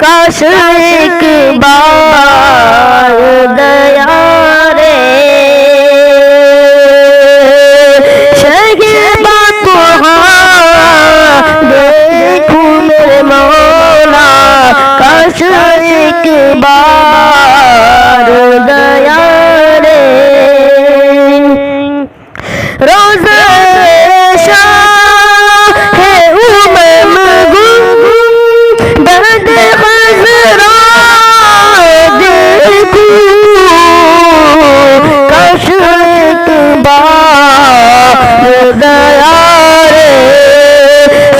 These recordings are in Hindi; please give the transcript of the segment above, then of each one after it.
काश एक बार दया रे शगीबा को देखूं मेरे मौला, काश एक बार दया रे। रोज़ा है उमम दर्द खज़रा देखूं, काश एक बार दया रे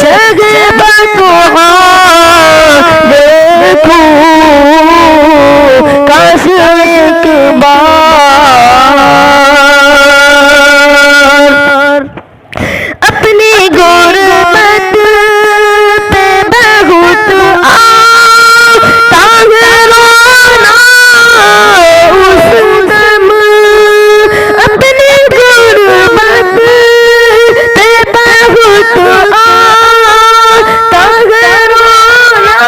शगीबा को देखूं, काश एक बार अपनी गुरबत पे बहुत तांग रोना उस दम, अपनी गुरबत पे बहुत तांग रोना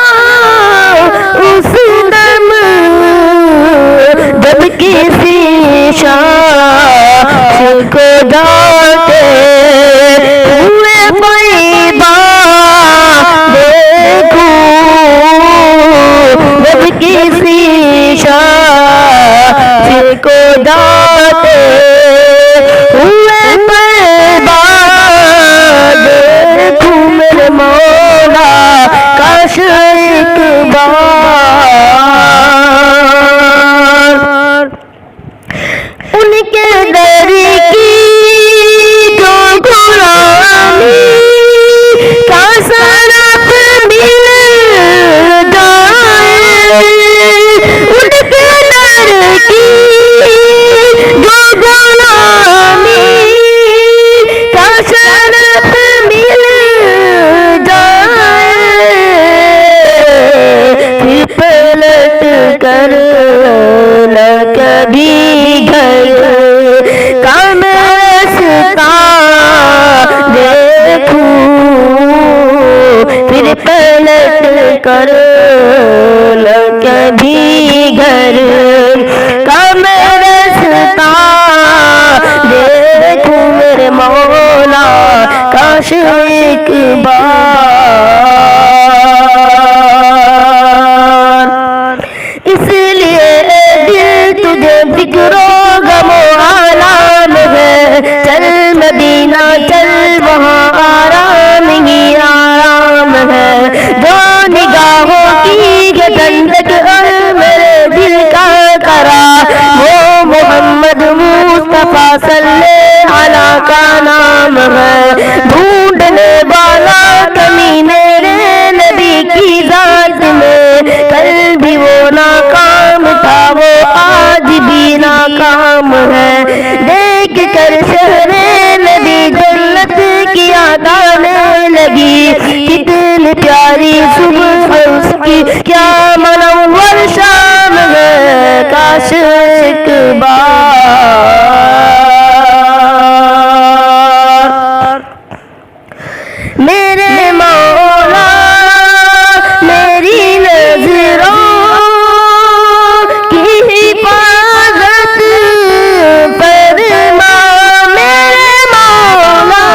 उस दम, जब किसी शाख को डांटे हुए पैबा देखूं, जब किसी शाख को डांटे हुए पैबा देखूं मेरे मौला, काश एक बार उनके दर की जो गुलामी का सरफ मिल जाए, उनके दर की जो गुलामी का सरफ मिल जाए, फिर पलट कर न कभी घर का रास्ता देखूं, फिर पलट कर न कभी घर का रास्ता देखूं मेरे मौला, काश एक बार। इसलिए दिल तुझे फिक्रो गमो आलाम है, चल मदीना चल वहाँ आराम ही आराम है, जो निगाहों की ठंडक और मेरे दिल का करा वो मोहम्मद मुस्तफा सल्लल्लाहु अलैहि का नाम है। ढूंढने वाला कमी मेरे नबी की जात में, कल भी वो नाकाम था वो आज भी नाकाम है। देख कर शहरे नबी जन्नत की याद आने लगी, कितनी प्यारी सुबह उसकी क्या मनव्वर शाम है, काश एक बार मेरे मौला मेरी नजरों की हिफाजत फरमा, मेरे मौला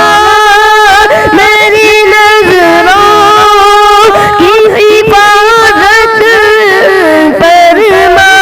मेरी नजरों की हिफाजत फरमा,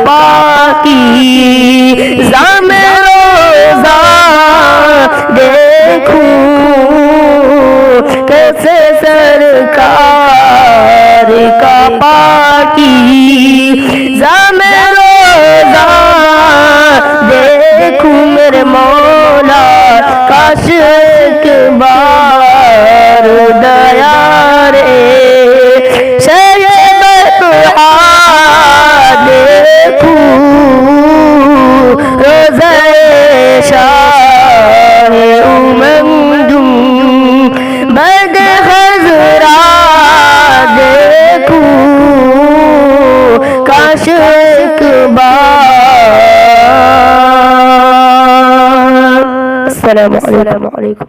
पाकीज़ा में रोज़ा देखूं कैसे सरकार का पाकीज़ा में रोज़ा देखूं मेरे मौला काश एक बार दया रे शैबतहा देखूं रोज़े शाह उमंदुम बद खज़रा देखूं काश एक बार। अस्सलामु अलैकुम।